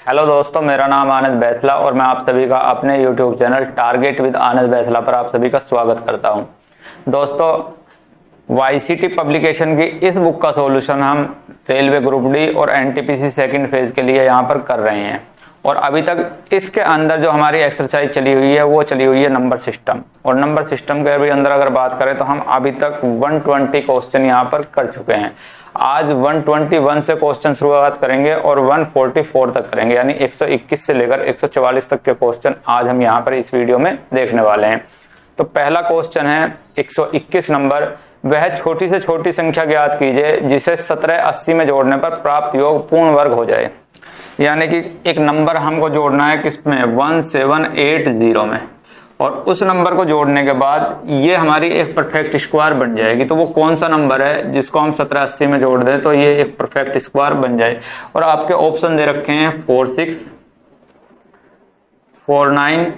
Hello दोस्तों, मेरा नाम आनंद बैसला और मैं आप सभी का अपने YouTube चैनल टारगेट विद आनंद बैसला पर आप सभी का स्वागत करता हूं। दोस्तों, वाईसीटी पब्लिकेशन की इस बुक का सॉल्यूशन हम रेलवे ग्रुप डी और एनटीपीसी सेकंड फेज के लिए यहां पर कर रहे हैं। और अभी तक इसके अंदर जो हमारी एक्सरसाइज चली हुई है वो चली हुई है नंबर सिस्टम। और नंबर सिस्टम के अभी अंदर अगर बात करें तो हम अभी तक 120 क्वेश्चन यहाँ पर कर चुके हैं। आज 121 से क्वेश्चन शुरुआत करेंगे और 144 तक करेंगे, यानी 121 से लेकर 144 तक के क्वेश्चन आज हम यहाँ पर इस वीडियो में देखने वाले हैं। तो पहला क्वेश्चन है 121 नंबर, वह छोटी से छोटी संख्या ज्ञात कीजिए जिसे 1780 में जोड़ने पर प्राप्त योग पूर्ण वर्ग हो जाए। यानी कि एक नंबर हमको जोड़ना है किसमें, 1780 में, और उस नंबर को जोड़ने के बाद ये हमारी एक परफेक्ट स्क्वायर बन जाएगी। तो वो कौन सा नंबर है जिसको हम 1780 में जोड़ दें तो ये एक परफेक्ट स्क्वायर बन जाए। और आपके ऑप्शन दे रखे हैं 46, 49,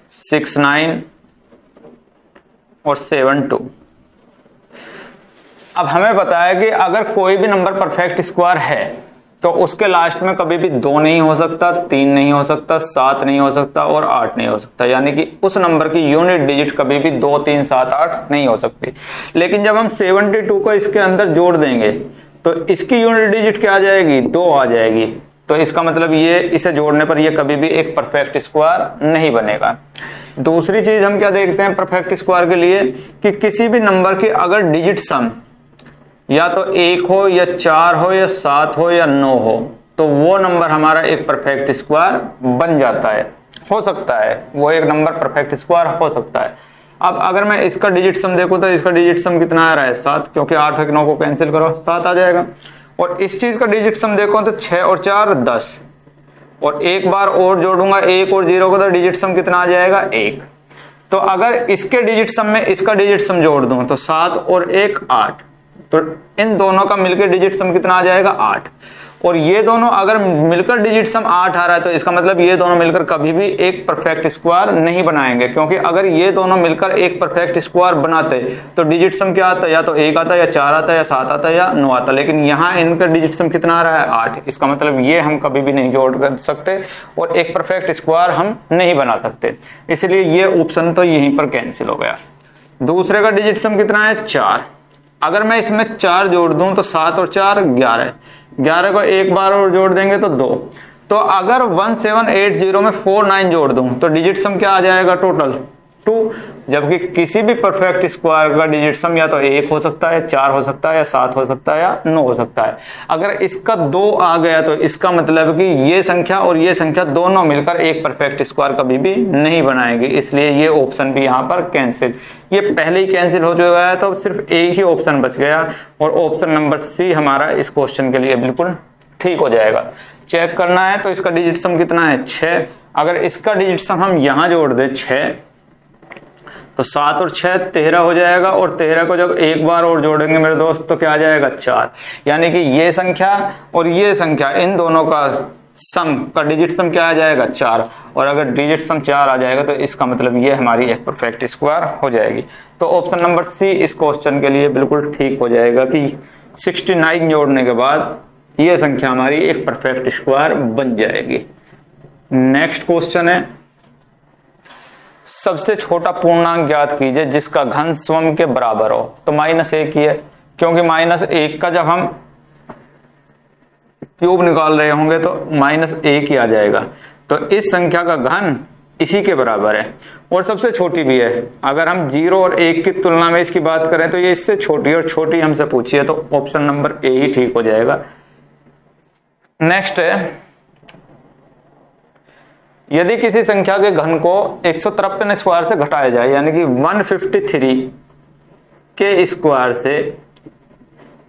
69 और 72। अब हमें पता है कि अगर कोई भी नंबर परफेक्ट स्क्वायर है तो उसके लास्ट में कभी भी 2 नहीं हो सकता, 3 नहीं हो सकता, 7 नहीं हो सकता और 8 नहीं हो सकता। यानी कि उस नंबर की यूनिट डिजिट कभी भी 2, 3, 7, 8 नहीं हो सकती। लेकिन जब हम 72 को इसके अंदर जोड़ देंगे तो इसकी यूनिट डिजिट क्या आ जाएगी, 2 आ जाएगी। तो इसका मतलब ये इसे जोड़ने पर ये कभी भी एक परफेक्ट स्क्वायर नहीं बनेगा। दूसरी चीज हम क्या देखते हैं परफेक्ट स्क्वायर के लिए, कि किसी भी नंबर की अगर डिजिट सम या तो 1 हो या 4 हो या 7 हो या 9 हो तो वो नंबर हमारा एक परफेक्ट स्क्वायर बन जाता है, हो सकता है वो एक नंबर परफेक्ट स्क्वायर हो सकता है। अब अगर मैं इसका डिजिट सम देखूं तो इसका डिजिट सम कितना आ रहा है, 7, क्योंकि 8 और 9 को कैंसिल करो 7 आ जाएगा। और इस चीज का डिजिट सम देखो तो 6 और 4 10, और एक बार और जोड़ूंगा 1 और 0 को तो डिजिट सम कितना आ जाएगा, 1। तो अगर इसके डिजिट सम में इसका डिजिट सम जोड़ दूं तो 7 और 1 8, तो इन दोनों का मिलकर डिजिट सम कितना आ जाएगा, 8। और ये दोनों अगर मिलकर डिजिट सम 8 आ रहा है तो इसका मतलब ये दोनों मिलकर कभी भी एक परफेक्ट स्क्वायर नहीं बनाएंगे, क्योंकि अगर ये दोनों मिलकर एक परफेक्ट स्क्वायर बनाते तो डिजिट सम क्या आता, या तो 1 आता, या 4 आता, या 7 आता, या 9 आता। लेकिन यहाँ इनका डिजिट सम कितना आ रहा है, 8। इसका मतलब ये हम कभी भी नहीं जोड़ कर सकते और एक परफेक्ट स्क्वायर हम नहीं बना सकते, इसलिए ये ऑप्शन तो यहीं पर कैंसिल हो गया। दूसरे का डिजिट सम कितना है, 4। अगर मैं इसमें 4 जोड़ दूं तो 7 और 4 11, 11 को एक बार और जोड़ देंगे तो 2। तो अगर 1780 में 49 जोड़ दूं तो डिजिट सम क्या आ जाएगा, टोटल 2। जबकि किसी भी परफेक्ट स्क्वायर का डिजिट सम या तो 1 हो सकता है, 4 हो सकता है, या 7 हो सकता है, या 9 हो सकता है। अगर इसका 2 आ गया तो इसका मतलब कि ये संख्या और ये संख्या दोनों मिलकर एक परफेक्ट स्क्वायर कभी भी नहीं बनाएगी, इसलिए ये ऑप्शन भी यहाँ पर कैंसिल। ये पहले ही कैंसिल हो चुका है तो सिर्फ एक ही ऑप्शन बच गया और ऑप्शन नंबर सी हमारा इस क्वेश्चन के लिए बिल्कुल ठीक हो जाएगा। चेक करना है तो इसका डिजिट सम कितना है, 6। अगर इसका डिजिट सम हम यहाँ जोड़ दे 6 तो 7 और 6 13 हो जाएगा, और 13 को जब एक बार और जोड़ेंगे मेरे दोस्त तो क्या आ जाएगा, 4। यानी कि ये संख्या और ये संख्या इन दोनों का सम का डिजिट सम क्या आ जाएगा, 4। और अगर डिजिट सम 4 आ जाएगा तो इसका मतलब ये हमारी एक परफेक्ट स्क्वायर हो जाएगी। तो ऑप्शन नंबर सी इस क्वेश्चन के लिए बिल्कुल ठीक हो जाएगा कि 69 जोड़ने के बाद ये संख्या हमारी एक परफेक्ट स्क्वायर बन जाएगी। नेक्स्ट क्वेश्चन है, सबसे छोटा पूर्णांक ज्ञात कीजिए जिसका घन स्वयं के बराबर हो। तो -1 ही है, क्योंकि -1 का जब हम क्यूब निकाल रहे होंगे तो -1 ही आ जाएगा। तो इस संख्या का घन इसी के बराबर है और सबसे छोटी भी है। अगर हम 0 और 1 की तुलना में इसकी बात करें तो ये इससे छोटी और छोटी हमसे पूछी है, तो ऑप्शन नंबर ए ही ठीक हो जाएगा। नेक्स्ट है, यदि किसी संख्या के घन को 153 स्क्वायर से घटाया जाए, यानी कि 153 के स्क्वायर से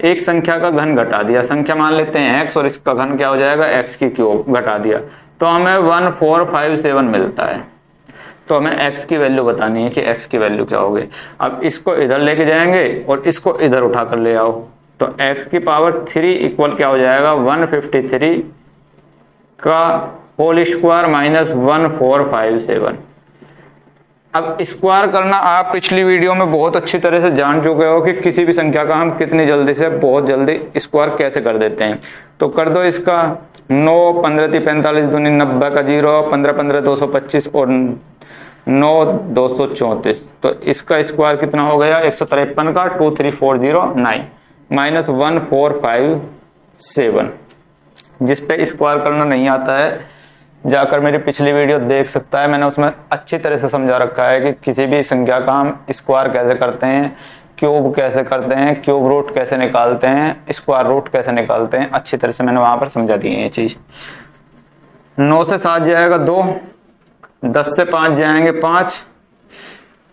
एक संख्या का घन घटा दिया, संख्या मान लेते हैं x और इसका घन क्या हो जाएगा, x की क्यूब घटा दिया, तो हमें 1457 मिलता है। तो हमें x की वैल्यू बतानी है कि x की वैल्यू क्या होगी। अब इसको इधर लेके जाएंगे और इसको इधर उठा कर ले आओ, तो x की पावर 3 इक्वल क्या हो जाएगा, 153 का होल स्क्वायर माइनस 1457। अब स्क्वायर करना आप पिछली वीडियो में बहुत अच्छी तरह से जान चुके हो कि किसी भी संख्या का हम कितनी जल्दी से बहुत जल्दी स्क्वायर कैसे कर देते हैं। तो कर दो इसका 9 15 3 45 दूनी 90 का 0, 15 15 225 और 9 234। तो इसका स्क्वायर कितना हो गया 153 का 23409 माइनस 1457। जिस पे स्क्वायर करना नहीं आता है जाकर मेरी पिछली वीडियो देख सकता है, मैंने उसमें अच्छी तरह से समझा रखा है कि किसी भी संख्या का हम स्क्वायर कैसे करते हैं, क्यूब कैसे करते हैं, क्यूब रूट कैसे निकालते हैं, स्क्वायर रूट कैसे निकालते हैं, अच्छी तरह से मैंने वहां पर समझा दी है ये चीज। 9 से 7 जाएगा 2, 10 से 5 जाएंगे 5,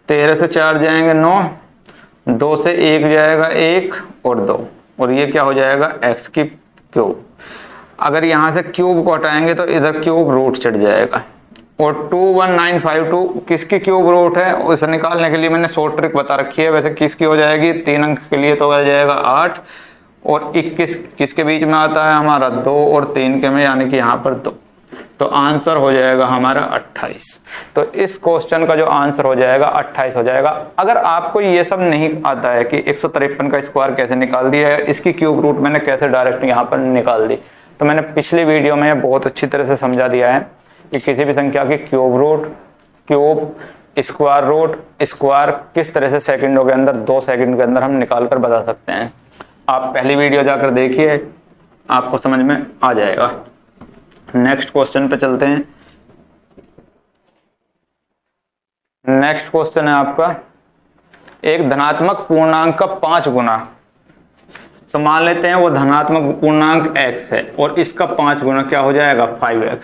13 से 4 जाएंगे 9, 2 से 1 जाएगा 1 और 2, और ये क्या हो जाएगा x की क्यूब। अगर यहां से क्यूब को हटाएंगे तो इधर क्यूब रूट चढ़ जाएगा। और 21952 किसकी क्यूब रूट है उसे निकालने के लिए मैंने शॉर्ट ट्रिक बता रखी है। वैसे किसकी हो जाएगी 3 अंक के लिए तो हो जाएगा 8, और 21 किसके बीच में आता है हमारा 2 और 3 के में, यानी कि यहाँ पर 2। तो आंसर हो जाएगा हमारा 28। तो इस क्वेश्चन का जो आंसर हो जाएगा 28 हो जाएगा। अगर आपको ये सब नहीं आता है कि 153 का स्क्वायर कैसे निकाल दिया है, इसकी क्यूब रूट मैंने कैसे डायरेक्ट यहाँ पर निकाल दी, तो मैंने पिछली वीडियो में बहुत अच्छी तरह से समझा दिया है कि किसी भी संख्या की cube root, cube, square root, square किस तरह से सेकंडों के अंदर 2 सेकंड के अंदर हम निकाल कर बता सकते हैं। आप पहली वीडियो जाकर देखिए, आपको समझ में आ जाएगा। नेक्स्ट क्वेश्चन पे चलते हैं। नेक्स्ट क्वेश्चन है आपका, एक धनात्मक पूर्णांक का 5 गुना, तो मान लेते हैं वो धनात्मक पूर्णांक x है और इसका 5 गुना क्या हो जाएगा 5x।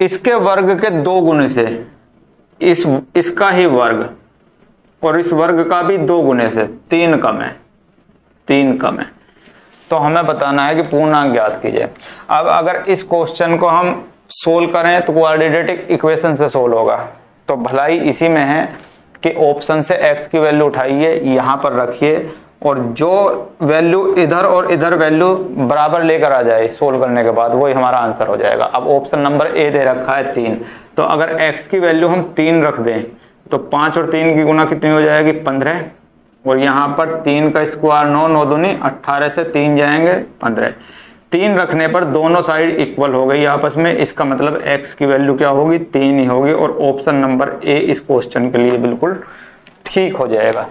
इसके वर्ग के 2 गुने से इसका ही वर्ग, और इस वर्ग का भी 2 गुने से 3 कम है, 3 कम है। तो हमें बताना है कि पूर्णांक ज्ञात कीजिए। अब अगर इस क्वेश्चन को हम सोल्व करें तो क्वाड्रेटिक इक्वेशन से सोल्व होगा। तो भलाई इसी में है कि ऑप्शन से x की वैल्यू उठाइए, यहां पर रखिए, और जो वैल्यू इधर और इधर वैल्यू बराबर लेकर आ जाए सोल्व करने के बाद, वही हमारा आंसर हो जाएगा। अब ऑप्शन नंबर ए दे रखा है 3, तो अगर x की वैल्यू हम 3 रख दें तो 5 और 3 की गुना कितनी हो जाएगी 15, और यहाँ पर 3 का स्क्वायर 9, 9 दूनी 18 से 3 जाएंगे 15। 3 रखने पर दोनों साइड इक्वल हो गई आपस में, इसका मतलब x की वैल्यू क्या होगी 3 ही होगी, और ऑप्शन नंबर ए इस क्वेश्चन के लिए बिल्कुल ठीक हो जाएगा।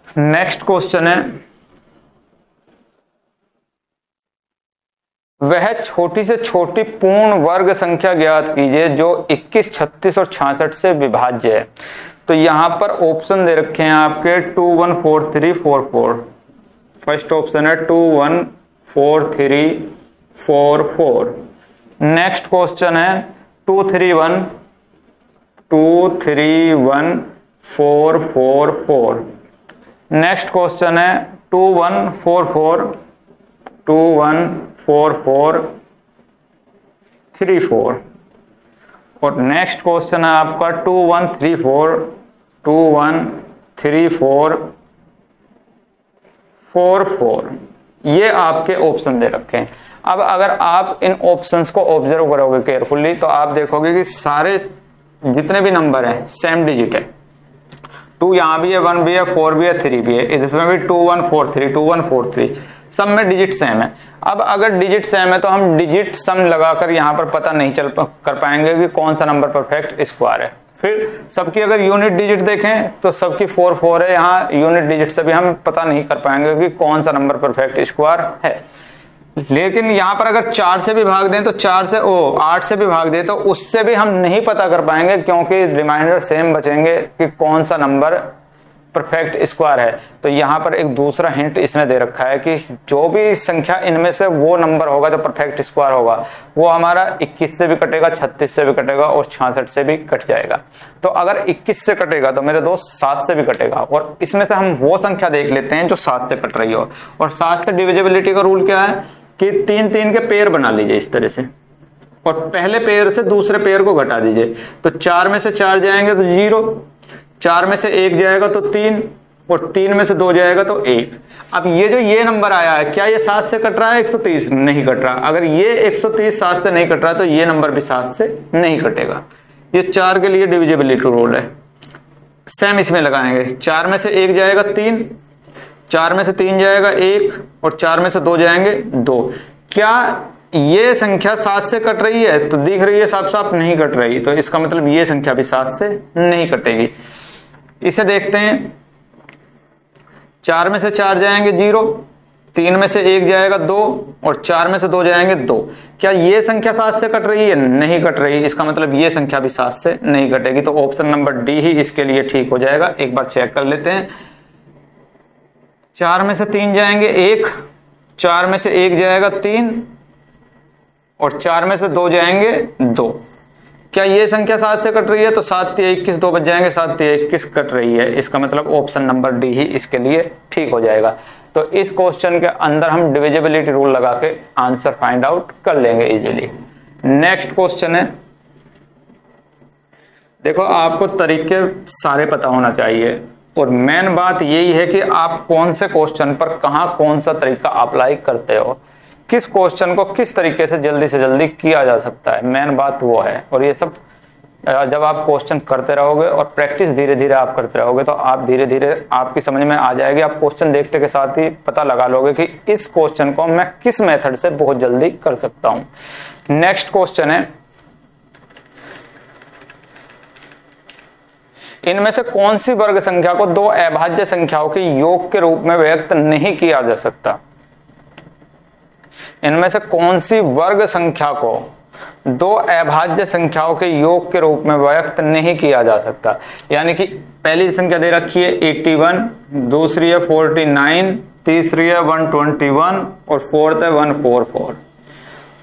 नेक्स्ट क्वेश्चन है, वह छोटी से छोटी पूर्ण वर्ग संख्या ज्ञात कीजिए जो 21, 36 और 66 से विभाज्य है। तो यहां पर ऑप्शन दे रखे हैं आपके 2 1 4 3 4 4। फर्स्ट ऑप्शन है 2 1 4 3 4 4। नेक्स्ट क्वेश्चन है 2 3 1 2 3 1 4 4 4। नेक्स्ट क्वेश्चन है 2 1 4 4 2 1 4 4 3 4। और नेक्स्ट क्वेश्चन है आपका 2 1 3 4 2 1 3 4 4 4। ये आपके ऑप्शन दे रखे हैं। अब अगर आप इन ऑप्शंस को ऑब्जर्व करोगे केयरफुली तो आप देखोगे कि सारे जितने भी नंबर हैं सेम डिजिट है। 2 यहाँ भी है, 1 भी है, 4 भी है, 3 भी है, इसमें भी 2 1 4 3 2 1 4 3, सब में डिजिट सेम है। अब अगर डिजिट सेम है तो हम डिजिट सम लगाकर यहाँ पर पता नहीं कर पाएंगे कि कौन सा नंबर परफेक्ट स्क्वायर है। फिर सबकी अगर यूनिट डिजिट देखें तो सबकी 4 4 है, यहाँ यूनिट डिजिट से भी हम पता नहीं कर पाएंगे कि कौन सा नंबर परफेक्ट स्क्वायर है। लेकिन यहाँ पर अगर 4 से भी भाग दें तो 8 से भी भाग दें तो उससे भी हम नहीं पता कर पाएंगे, क्योंकि रिमाइंडर सेम बचेंगे कि कौन सा नंबर परफेक्ट स्क्वायर है। तो यहाँ पर एक दूसरा हिंट इसने दे रखा है कि जो भी संख्या इनमें से वो नंबर होगा जो परफेक्ट स्क्वायर होगा वो हमारा 21 से भी कटेगा, 36 से भी कटेगा और 66 से भी कट जाएगा। तो अगर 21 से कटेगा तो मेरे दोस्त 7 से भी कटेगा, और इसमें से हम वो संख्या देख लेते हैं जो 7 से कट रही हो। और 7 से डिविजिबिलिटी का रूल क्या है कि 3 3 के पेयर बना लीजिए इस तरह से, और पहले पेयर से दूसरे पेयर को घटा दीजिए। तो 4 में से 4 जाएंगे तो 0, 4 में से 1 जाएगा तो 3, और 3 में से 2 जाएगा तो 1। अब ये नंबर आया है, क्या ये 7 से कट रहा है 130? नहीं कट रहा। अगर ये 130 7 से नहीं कट रहा तो ये नंबर भी 7 से नहीं कटेगा। ये 4 के लिए डिविजिबिलिटी रूल है, सेम इसमें लगाएंगे। 4 में से 1 जाएगा 3, 4 में से 3 जाएगा 1, और 4 में से 2 जाएंगे 2। क्या ये संख्या 7 से कट रही है? तो दिख रही है साफ साफ नहीं कट रही, तो इसका मतलब ये संख्या भी 7 से नहीं कटेगी। इसे देखते हैं, 4 में से 4 जाएंगे 0, 3 में से 1 जाएगा 2 और 4 में से 2 जाएंगे 2। क्या ये संख्या 7 से कट रही है? नहीं कट रही, इसका मतलब ये संख्या भी 7 से नहीं कटेगी। तो ऑप्शन नंबर डी ही इसके लिए ठीक हो जाएगा। एक बार चेक कर लेते हैं। 4 में से 3 जाएंगे 1, 4 में से 1 जाएगा 3 और 4 में से 2 जाएंगे 2। क्या ये संख्या 7 से कट रही है? तो 7 3 21, 2 बच जाएंगे, 7 3 21 कट रही है। इसका मतलब ऑप्शन नंबर डी ही इसके लिए ठीक हो जाएगा। तो इस क्वेश्चन के अंदर हम डिविजिबिलिटी रूल लगा के आंसर फाइंड आउट कर लेंगे इजीली। नेक्स्ट क्वेश्चन है, देखो आपको तरीके सारे पता होना चाहिए और मेन बात यही है कि आप कौन से क्वेश्चन पर कहां कौन सा तरीका अप्लाई करते हो, किस क्वेश्चन को किस तरीके से जल्दी किया जा सकता है, मेन बात वो है। और ये सब जब आप क्वेश्चन करते रहोगे और प्रैक्टिस धीरे धीरे आप करते रहोगे तो आप धीरे धीरे आपकी समझ में आ जाएगी। आप क्वेश्चन देखते के साथ ही पता लगा लोगे कि इस क्वेश्चन को मैं किस मेथड से बहुत जल्दी कर सकता हूं। नेक्स्ट क्वेश्चन है, इनमें से कौन सी वर्ग संख्या को दो अभाज्य संख्याओं के योग के रूप में व्यक्त नहीं किया जा सकता? इनमें से कौन सी वर्ग संख्या को दो अभाज्य संख्याओं के योग के रूप में व्यक्त नहीं किया जा सकता? यानी कि पहली संख्या दे रखी है 81, दूसरी है 49, तीसरी है 121 और फोर्थ है 144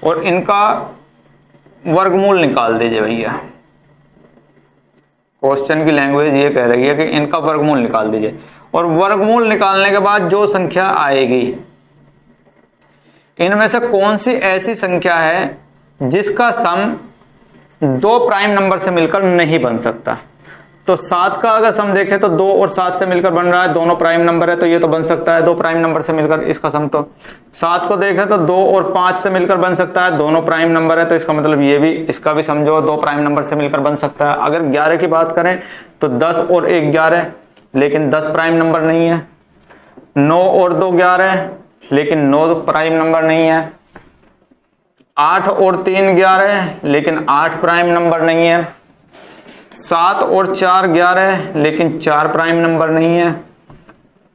और इनका वर्गमूल निकाल दीजिए भैया। क्वेश्चन की लैंग्वेज ये कह रही है कि इनका वर्गमूल निकाल दीजिए और वर्गमूल निकालने के बाद जो संख्या आएगी, इनमें से कौन सी ऐसी संख्या है जिसका सम दो प्राइम नंबर से मिलकर नहीं बन सकता? तो 7 का अगर सम देखें तो 2 और 7 से मिलकर बन रहा है, दोनों प्राइम नंबर है तो ये तो बन सकता है 2 प्राइम नंबर से मिलकर इसका सम। तो 7 को देखें तो 2 और 5 से मिलकर बन सकता है, दोनों प्राइम नंबर है तो इसका मतलब ये भी इसका भी समझो 2 प्राइम नंबर से मिलकर बन सकता है। अगर 11 की बात करें तो 10 और 1 11, लेकिन 10 प्राइम नंबर नहीं है। 9 और 2 11 लेकिन 9 प्राइम नंबर नहीं है। 8 और 3 11 लेकिन 8 प्राइम नंबर नहीं है। 7 और 4 11 लेकिन 4 प्राइम नंबर नहीं है।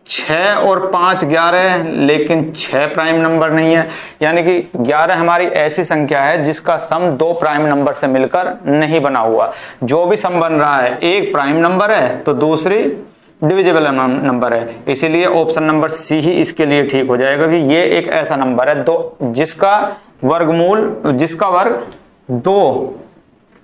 6 और 5 11 लेकिन 6 प्राइम नंबर नहीं है। यानी कि 11 हमारी ऐसी संख्या है जिसका सम 2 प्राइम नंबर से मिलकर नहीं बना हुआ। जो भी सम बन रहा है एक प्राइम नंबर है तो दूसरी डिविजिबल नंबर है, इसीलिए ऑप्शन नंबर सी ही इसके लिए ठीक हो जाएगा कि ये एक ऐसा नंबर है दो जिसका वर्ग 2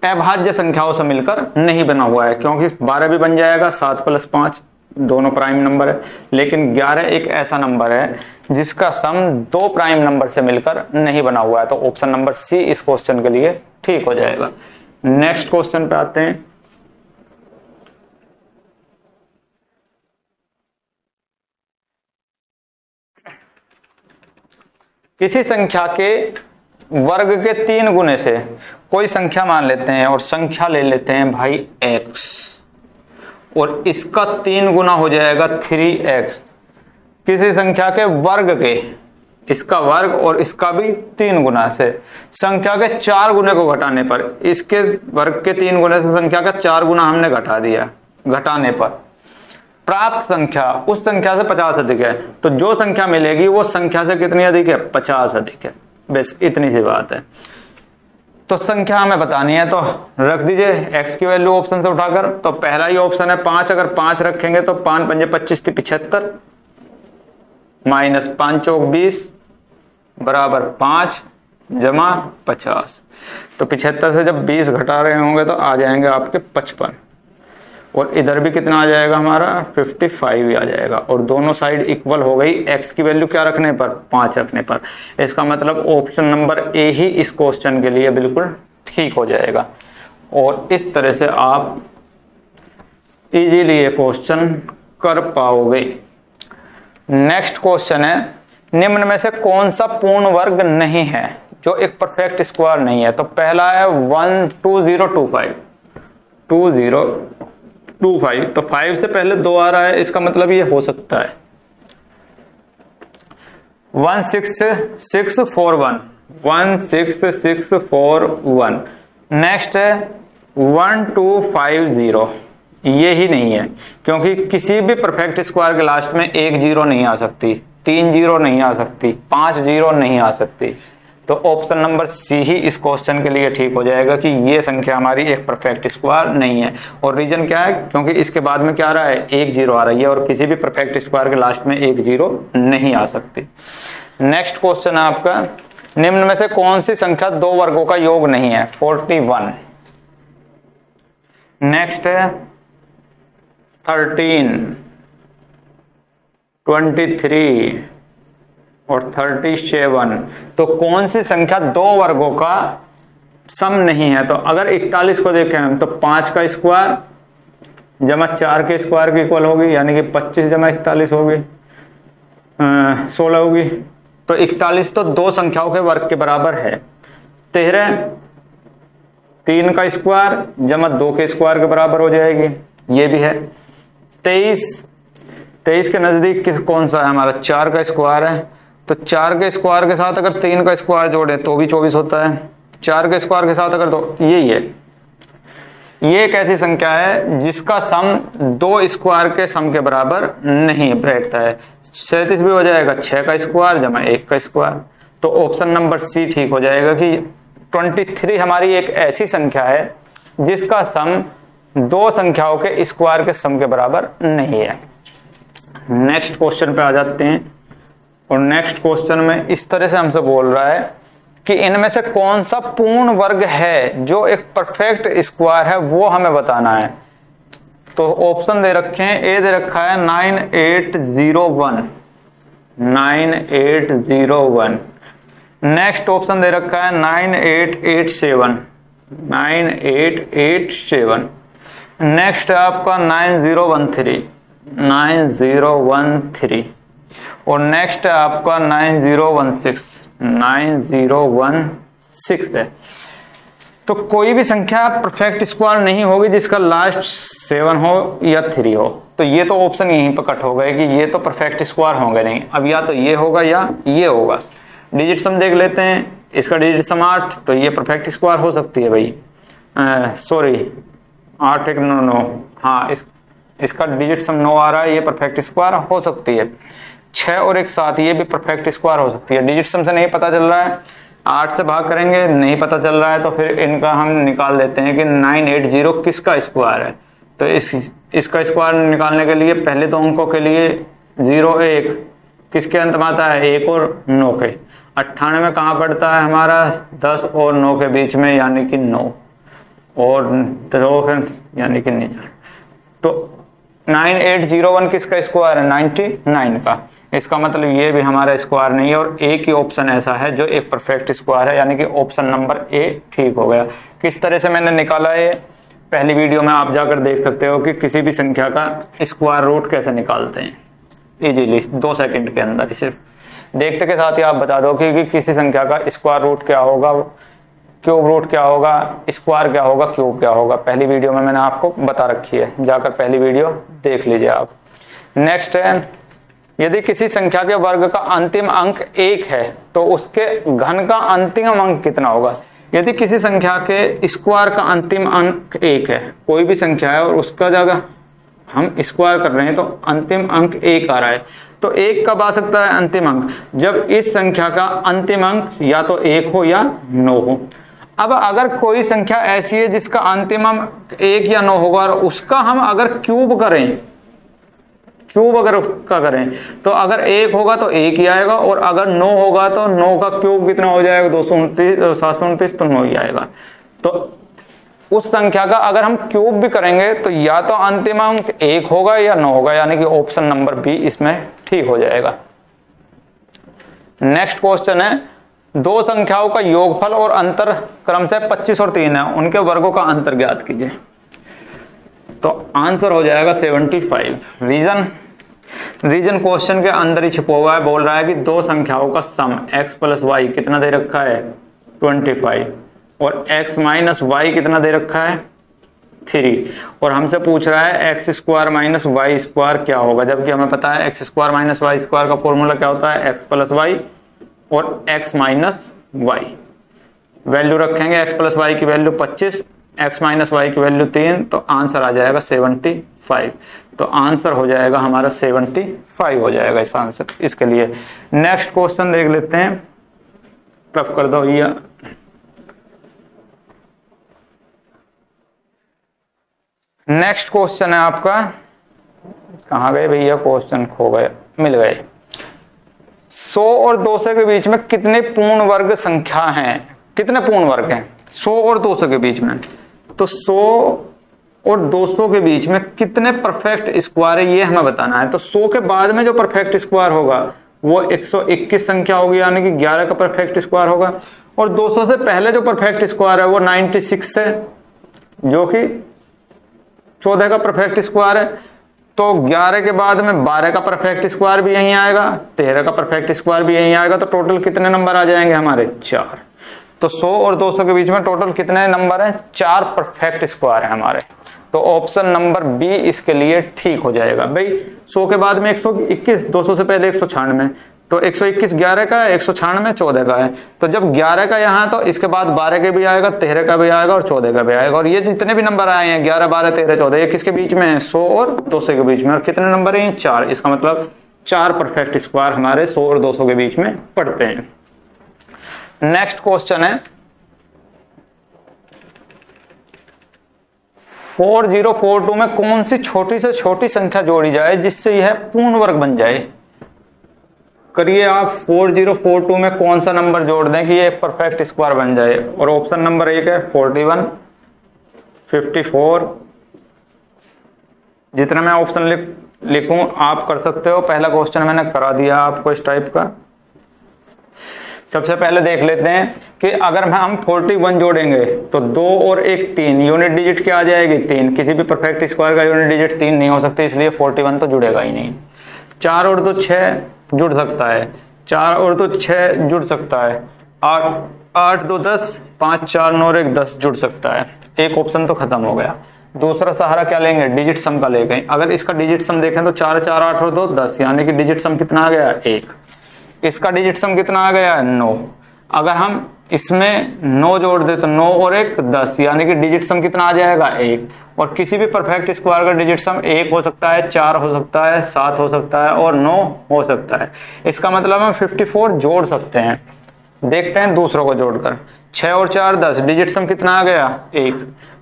अभाज्य संख्याओं से मिलकर नहीं बना हुआ है। क्योंकि 12 भी बन जाएगा, 7 + 5 दोनों प्राइम नंबर है, लेकिन 11 एक ऐसा नंबर है जिसका सम 2 प्राइम नंबर से मिलकर नहीं बना हुआ है। तो ऑप्शन नंबर सी इस क्वेश्चन के लिए ठीक हो जाएगा। नेक्स्ट क्वेश्चन पे आते हैं। किसी संख्या के वर्ग के 3 गुने से कोई संख्या मान लेते हैं और संख्या ले लेते हैं भाई x और इसका 3 गुना हो जाएगा 3x। किसी संख्या के वर्ग के, इसका वर्ग और इसका भी 3 गुना से संख्या के 4 गुने को घटाने पर, इसके वर्ग के 3 गुने से संख्या का 4 गुना हमने घटा दिया, घटाने पर प्राप्त संख्या उस संख्या से 50 अधिक है। तो जो संख्या मिलेगी वो संख्या से कितनी अधिक है? 50 अधिक है। बस इतनी सी बात है। तो संख्या हमें बतानी है तो रख दीजिए x की वैल्यू ऑप्शन से उठाकर। तो पहला ही ऑप्शन है 5, अगर 5 रखेंगे तो 5 पंजे 25 थी 75 माइनस 5 चौक 20 बराबर 5 जमा 50। तो 75 से जब 20 घटा रहे होंगे तो आ जाएंगे आपके 55 और इधर भी कितना आ जाएगा हमारा 55 आ जाएगा और दोनों साइड इक्वल हो गई x की वैल्यू क्या रखने पर? 5 रखने पर। इसका मतलब ऑप्शन नंबर ए ही इस क्वेश्चन के लिए बिल्कुल ठीक हो जाएगा और इस तरह से आप इजीली ये क्वेश्चन कर पाओगे। नेक्स्ट क्वेश्चन है, निम्न में से कौन सा पूर्ण वर्ग नहीं है जो एक परफेक्ट स्क्वायर नहीं है? तो पहला है 12025 तो 5 से पहले 2 आ रहा है, इसका मतलब ये हो सकता है 16641, 16641। नेक्स्ट है 1250, ये ही नहीं है, क्योंकि किसी भी परफेक्ट स्क्वायर के लास्ट में एक जीरो नहीं आ सकती, 3 जीरो नहीं आ सकती, 5 जीरो नहीं आ सकती। तो ऑप्शन नंबर सी ही इस क्वेश्चन के लिए ठीक हो जाएगा कि ये संख्या हमारी एक परफेक्ट स्क्वायर नहीं है। और रीजन क्या है, क्योंकि इसके बाद में क्या आ रहा है, एक जीरो आ रही है, और किसी भी परफेक्ट स्क्वायर के लास्ट में एक जीरो नहीं आ सकती। नेक्स्ट क्वेश्चन है आपका, निम्न में से कौन सी संख्या दो वर्गों का योग नहीं है? 41। नेक्स्ट है 13, 23 और 37। तो कौन सी संख्या दो वर्गों का सम नहीं है? तो अगर 41 को देखें हम, तो 5 का स्क्वायर जमा 4 के स्क्वायर की इक्वल होगी, यानी कि 25 जमा 41 होगी, 16 होगी। तो 41 तो दो संख्याओं के वर्ग के बराबर है। 13 3 का स्क्वायर जमा 2 के स्क्वायर के बराबर हो जाएगी, ये भी है। 23 के नजदीक कौन सा है हमारा? 4 का स्क्वायर है, तो 4 के स्क्वायर के साथ अगर 3 का स्क्वायर जोड़े तो भी 24 होता है। 4 के स्क्वायर के साथ अगर तो यही है। ये एक ऐसी संख्या है जिसका सम दो स्क्वायर के सम के बराबर नहीं बैठता है। 37 भी हो जाएगा 6 का स्क्वायर जमा 1 का स्क्वायर। तो ऑप्शन नंबर सी ठीक हो जाएगा कि 23 हमारी एक ऐसी संख्या है जिसका सम दो संख्याओं के स्क्वायर के सम के बराबर नहीं है। नेक्स्ट क्वेश्चन पे आ जाते हैं, और नेक्स्ट क्वेश्चन में इस तरह से हमसे बोल रहा है कि इनमें से कौन सा पूर्ण वर्ग है जो एक परफेक्ट स्क्वायर है, वो हमें बताना है। तो ऑप्शन दे रखे हैं, ए दे रखा है 9801, 9801। नेक्स्ट ऑप्शन दे रखा है 9887, 9887। नेक्स्ट है आपका 9013, 9013। और नेक्स्ट है आपका 9016, 9016 है। तो कोई भी संख्या परफेक्ट स्क्वायर नहीं होगी जिसका लास्ट 7 हो या 3 हो। तो ये तो ऑप्शन यहीं पर कट हो गए कि ये तो परफेक्ट स्क्वायर होंगे नहीं। अब या तो ये होगा या ये होगा। डिजिट सम देख लेते हैं, इसका डिजिट सम 8, तो ये परफेक्ट स्क्वायर हो सकती है भाई। सॉरी 8 1 9 9, हाँ इसका डिजिट सम 9 आ रहा है, ये परफेक्ट स्क्वायर हो सकती है। 6 और 1 7, ये भी परफेक्ट स्क्वायर हो सकती है। डिजिट सम से नहीं पता चल रहा है, 8 से भाग करेंगे, नहीं पता चल रहा है, तो फिर इनका हम निकाल देते हैं कि 980 किसका स्क्वायर है। तो इसका स्क्वायर निकालने के लिए पहले दो अंकों के लिए 0 1 किसके अंत में आता है? 1 और 9 के। 98 कहाँ पड़ता है हमारा? 10 और 9 के बीच में, यानी कि 9 और 2 यानी कि नहीं। तो 9801 किसका स्क्वायर है? 99 का। इसका मतलब ये भी हमारा स्क्वायर नहीं है, और एक ही ऑप्शन ऐसा है जो एक परफेक्ट स्क्वायर है, यानी कि ऑप्शन नंबर ए ठीक हो गया। किस तरह से मैंने निकाला है, पहली वीडियो में आप जाकर देख सकते हो कि किसी भी संख्या का स्क्वायर रूट कैसे निकालते हैं इजीली 2 सेकंड के अंदर। सिर्फ देखते के साथ ही आप बता दो कि किसी संख्या का स्क्वायर रूट क्या होगा, क्यूब रूट क्या होगा, स्क्वायर क्या होगा, क्यूब क्या होगा। पहली वीडियो में मैंने आपको बता रखी है, जाकर पहली वीडियो देख लीजिए आप। नेक्स्ट है, यदि किसी संख्या के वर्ग का अंतिम अंक 1 है तो उसके घन का अंतिम अंक कितना होगा? यदि किसी संख्या के स्क्वायर का अंतिम अंक 1 है, कोई भी संख्या है और उसका जगह हम स्क्वायर कर रहे हैं तो अंतिम अंक 1 आ रहा है, तो 1 कब आ सकता है अंतिम अंक? जब इस संख्या का अंतिम अंक या तो 1 हो या 9 हो। अब अगर कोई संख्या ऐसी है जिसका अंतिम अंक 1 या 9 होगा और उसका हम अगर क्यूब करें, क्यूब अगर उसका करें, तो अगर 1 होगा तो 1 ही आएगा, और अगर 9 होगा तो 9 का क्यूब कितना हो जाएगा? 229 729, तो 9 ही आएगा। तो उस संख्या का अगर हम क्यूब भी करेंगे तो या तो अंतिम अंक 1 होगा या 9 होगा, यानी कि ऑप्शन नंबर बी इसमें ठीक हो जाएगा। नेक्स्ट क्वेश्चन है, दो संख्याओं का योगफल और अंतर क्रमशः 25 और 3 है, उनके वर्गों का अंतर ज्ञात कीजिए। तो आंसर हो जाएगा 75। रीजन क्वेश्चन के अंदर ही छिपा हुआ है, बोल रहा है कि दो संख्याओं का सम x + y कितना दे रखा है? 25, और x - y कितना दे रखा है? 3 और हमसे पूछ रहा है x square minus y square क्या होगा, जबकि हमें पता है x square minus y square का फॉर्मूला क्या होता है, एक्स प्लस वाई और एक्स माइनस वाई। वैल्यू रखेंगे एक्स प्लस वाई की वैल्यू 25, एक्स माइनस वाई की वैल्यू 3, तो आंसर आ जाएगा 75। तो आंसर हो जाएगा हमारा 75 हो जाएगा इस आंसर इसके लिए। नेक्स्ट क्वेश्चन देख लेते हैं, टफ कर दो भैया। नेक्स्ट क्वेश्चन है आपका, कहाँ गए भैया क्वेश्चन, खो गए, मिल गए। 100 और 200 के बीच में कितने पूर्ण वर्ग संख्या हैं, कितने पूर्ण वर्ग हैं 100 और 200 के बीच में, तो 100 और 200 के बीच में कितने परफेक्ट स्क्वायर है ये हमें बताना है। तो 100 के बाद में जो परफेक्ट स्क्वायर होगा वो 121 संख्या होगी, यानी कि 11 का परफेक्ट स्क्वायर होगा। और 200 से पहले जो परफेक्ट स्क्वायर है वो 96 है, जो कि 14 का परफेक्ट स्क्वायर है। तो 11 के बाद में 12 का परफेक्ट स्क्वायर भी यहीं आएगा, 13 का परफेक्ट स्क्वायर भी यहीं आएगा। तो टोटल कितने नंबर आ जाएंगे हमारे, 4। तो 100 और 200 के बीच में टोटल कितने नंबर हैं, 4 परफेक्ट स्क्वायर है हमारे। तो ऑप्शन नंबर बी इसके लिए ठीक हो जाएगा। भाई 100 के बाद में 121, 200 से पहले 196, तो 121 11 का है, 196 14 का है। तो जब 11 का यहाँ है तो इसके बाद 12 के भी आएगा, 13 का भी आएगा और 14 का भी आएगा। और ये जितने भी नंबर आए हैं 11 12 13 14, ये किसके बीच में है, 100 और 200 के बीच में। और कितने नंबर हैं, 4। इसका मतलब 4 परफेक्ट स्क्वायर हमारे 100 और 200 के बीच में पड़ते हैं। नेक्स्ट क्वेश्चन है 4042 में कौन सी छोटी से छोटी संख्या जोड़ी जाए जिससे यह पूर्ण वर्ग बन जाए। करिए आप 4042 में कौन सा नंबर जोड़ दें कि ये एक परफेक्ट स्क्वायर बन जाए। और ऑप्शन नंबर 1 है 41, 54। जितना मैं ऑप्शन लिखूं आप कर सकते हो। पहला क्वेश्चन मैंने करा दिया आपको इस टाइप का। सबसे पहले देख लेते हैं कि अगर हम 41 जोड़ेंगे तो 2 और 1 3, यूनिट डिजिट क्या आ जाएगी, 3। किसी भी परफेक्ट स्क्वायर का यूनिट डिजिट 3 नहीं हो सकती, इसलिए 41 तो जुड़ेगा ही नहीं। 4 और 2 6 जुड़ सकता है, 4 और 2 6 जुड़ सकता है, 8 2 10, 5 4 9 1 10 जुड़ सकता है। एक ऑप्शन तो खत्म हो गया। दूसरा सहारा क्या लेंगे, डिजिट सम का लेंगे। अगर इसका डिजिट सम देखें तो 4 4 8 और 2 10, यानी कि डिजिट सम कितना आ गया, 1। इसका डिजिट सम कितना आ गया, 9। अगर हम इसमें 9 जोड़ दे तो 9 और 1 10, यानी कि डिजिट सम कितना आ जाएगा, 1। और किसी भी परफेक्ट स्क्वायर का डिजिट सम 1 हो सकता है, 4 हो सकता है, 7 हो सकता है और 9 हो सकता है। इसका मतलब हम 54 जोड़ सकते हैं। देखते हैं दूसरों को जोड़कर। 6 और 4 10, डिजिट सम कितना आ गया, 1।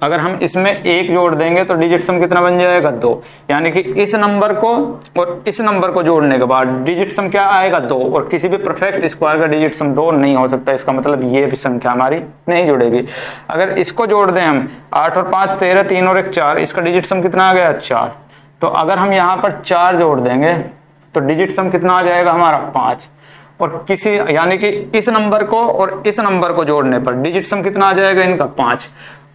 अगर हम इसमें 1 जोड़ देंगे तो डिजिट सम कितना बन जाएगा, 2। यानी कि इस नंबर को और इस नंबर को जोड़ने के बाद डिजिट सम क्या आएगा, 2। और किसी भी परफेक्ट स्क्वायर का डिजिट सम 2 नहीं हो सकता। इसका मतलब ये भी संख्या हमारी नहीं जुड़ेगी। अगर इसको जोड़ दें हम 8 और 5 13, 3 और 1 4, इसका डिजिट सम कितना आ गया, 4। तो अगर हम यहाँ पर 4 जोड़ देंगे तो डिजिट सम कितना आ जाएगा हमारा, 5। और किसी यानी कि इस नंबर को और इस नंबर को जोड़ने पर डिजिट सम कितना आ जाएगा इनका, 5।